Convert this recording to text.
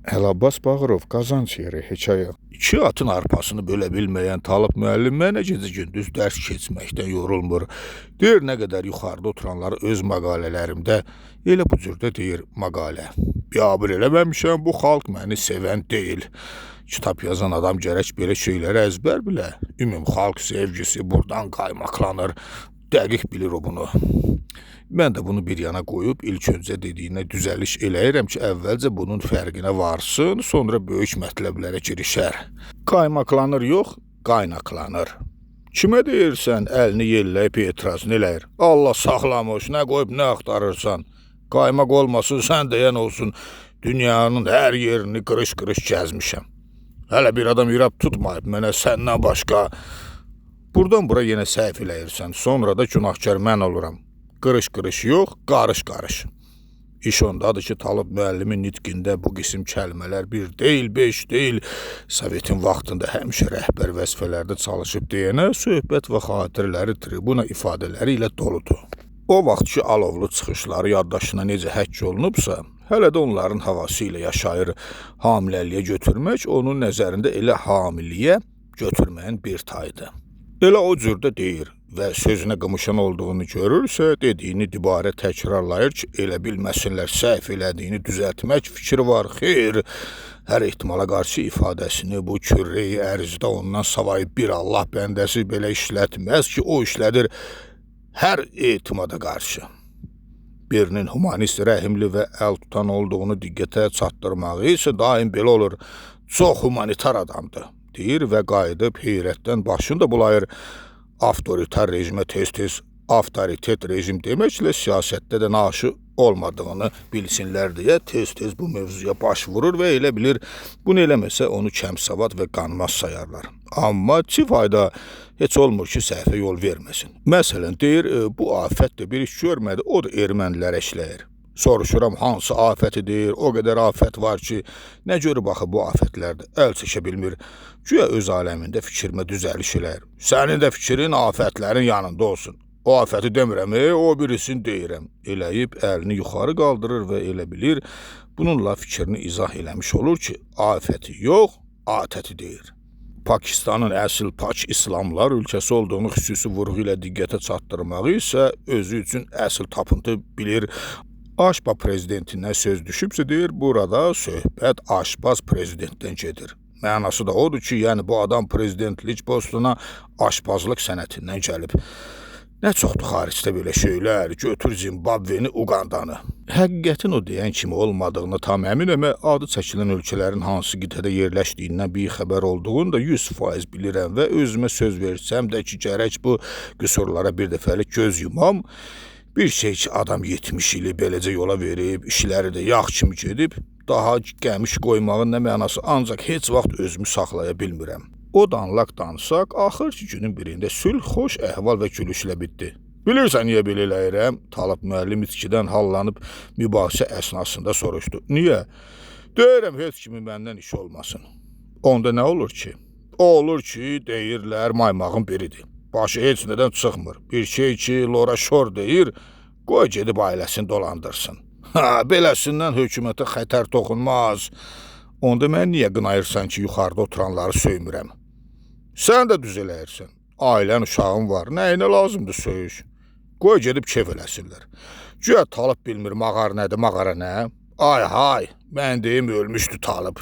Əlabbas Bağırov, Qazanc yeri, hekayə. İki atın arpasını bölə bilməyən Talib müəllim mənə gecə-gündüz dərs keçməkdən yorulmur. Deyir, nə qədər yuxarıda oturanları öz məqalələrimdə elə bu cürdə deyir məqalə. Biabır eləməmişəm, bu xalq məni sevən deyil. Kitab yazan adam gərək belə şeyləri əzbər bilə. Ümum xalq sevgisi buradan qaymaqlanır. Dəqiq bilir o bunu. Mən də bunu bir yana qoyub ilk öncə dediyinə düzəliş eləyirəm ki, əvvəlcə bunun fərqinə varsın, sonra böyük mətləblərə girişər. Qaymaqlanır yox, qaynaqlanır. Kimə deyirsən, əlini yelləyib etirazını eləyir. Allah saxlamış, nə qoyub nə axtarırsan. Qaymaq olmasın, sən deyən olsun, dünyanın hər yerini qırış-qırış gəzmişəm. Hələ bir adam irab tutmayıb mənə səndən başqa. Buradan bura yenə səhv eləyirsən, sonra da günahkar mən oluram. Qırış-qırış yox, qarış-qarış. İş ondadır ki, Talib müəllimin nitqində bu qisim kəlmələr bir deyil, beş deyil. Sovetin vaxtında həmişə rəhbər vəzifələrdə çalışıb deyənə söhbət və xatirələri tribuna ifadələri ilə doludur. O vaxt ki, alovlu çıxışları yaddaşına necə həkk olunubsa, hələ də onların havası ilə yaşayır. Hamiləliyə götürmək onun nəzərində elə hamiliyə götürməyin bir tayıdır. Elə o cürdə deyir və sözünə qımışan olduğunu görürsə, dediyini dibarə təkrarlayır ki, elə bilməsinlər səhv elədiyini düzəltmək fikri var. Xeyr, hər ehtimala qarşı ifadəsini bu kürrəyi ərzdə ondan savayı bir Allah bəndəsi belə işlətməz ki, o işlədir hər ehtimada qarşı. Birinin humanist, rəhimli və əl tutan olduğunu diqqətə çatdırmağı isə daim belə olur. Çox humanitar adamdır, deyir və qayıdıb heyrətdən başını da bulayır. Avtoritar rejimə tez-tez avtoritet rejim deməklə siyasətdə də naşı olmadığını bilsinlər deyə tez-tez bu mövzuya baş vurur və elə bilir, bunu eləməsə onu kəmsavad və qanmaz sayarlar. Amma çi fayda, heç olmur ki, səhvə yol verməsin. Məsələn, deyir, bu afət də bir iş görmədi, o da ermənilərə işləyir. Soruşuram, hansı afətidir, o qədər afət var ki, nə görüb axı bu afətlərdə əl çəkə bilmir. Güya öz aləmində fikrimə düzəliş eləyir. Sənin də fikrin afətlərin yanında olsun. O afəti demirəm, o birisini deyirəm. Eləyib əlini yuxarı qaldırır və elə bilir, bununla fikrini izah eləmiş olur ki, afəti yox, atəti deyir. Pakistanın əsl pak İslamlar ölkəsi olduğunu xüsusi vurğu ilə diqqətə çatdırmağı isə özü üçün əsl tapıntı bilir. Aşpaz prezidentindən söz düşübsə deyir, burada söhbət aşpaz prezidentdən gedir. Mənası da odur ki, yəni bu adam prezidentlik postuna aşpazlıq sənətindən gəlib. Nə çoxdur xaricdə belə şeylər, götür Zimbabveni, Uqandanı. Həqiqətin o deyən kimi olmadığını tam əminəm, adı çəkilən ölkələrin hansı qitədə yerləşdiyindən bir xəbər olduğunu da 100% bilirəm və özümə söz versəm də ki, gərək bu qüsurlara bir dəfəlik göz yumam. Bir şey ki, adam 70 ili beləcə yola verib, işləri də yağ kimi gedib, daha qəmiş qoymağın nə mənası, ancaq heç vaxt özümü saxlaya bilmirəm. O danlaq dansaq, axır ki, günün birində sülh, xoş əhval və gülüşlə bitdi. Bilirsən, niyə belə eləyirəm? Talib müəllim içkidən hallanıb mübahisə əsnasında soruşdu. Niyə? Deyirəm, heç kimi məndən iş olmasın. Onda nə olur ki? O olur ki, deyirlər, maymağın biridir. Başı heç nədən çıxmır. Bir şey ki, Lora Şor deyir, qoy gedib ailəsini dolandırsın. Beləsindən hökumətə xətər toxunmaz. Onda mən niyə qınayırsan ki, yuxarıda oturanları söymürəm? Sən də düz eləyirsən. Ailən, uşağın var, nəyinə lazımdır söyüş? Qoy gedib kef eləsinlər. Güya Talib bilmir, mağar nədir, mağara nə? Ay hay, mən deyim, ölmüşdü Talib.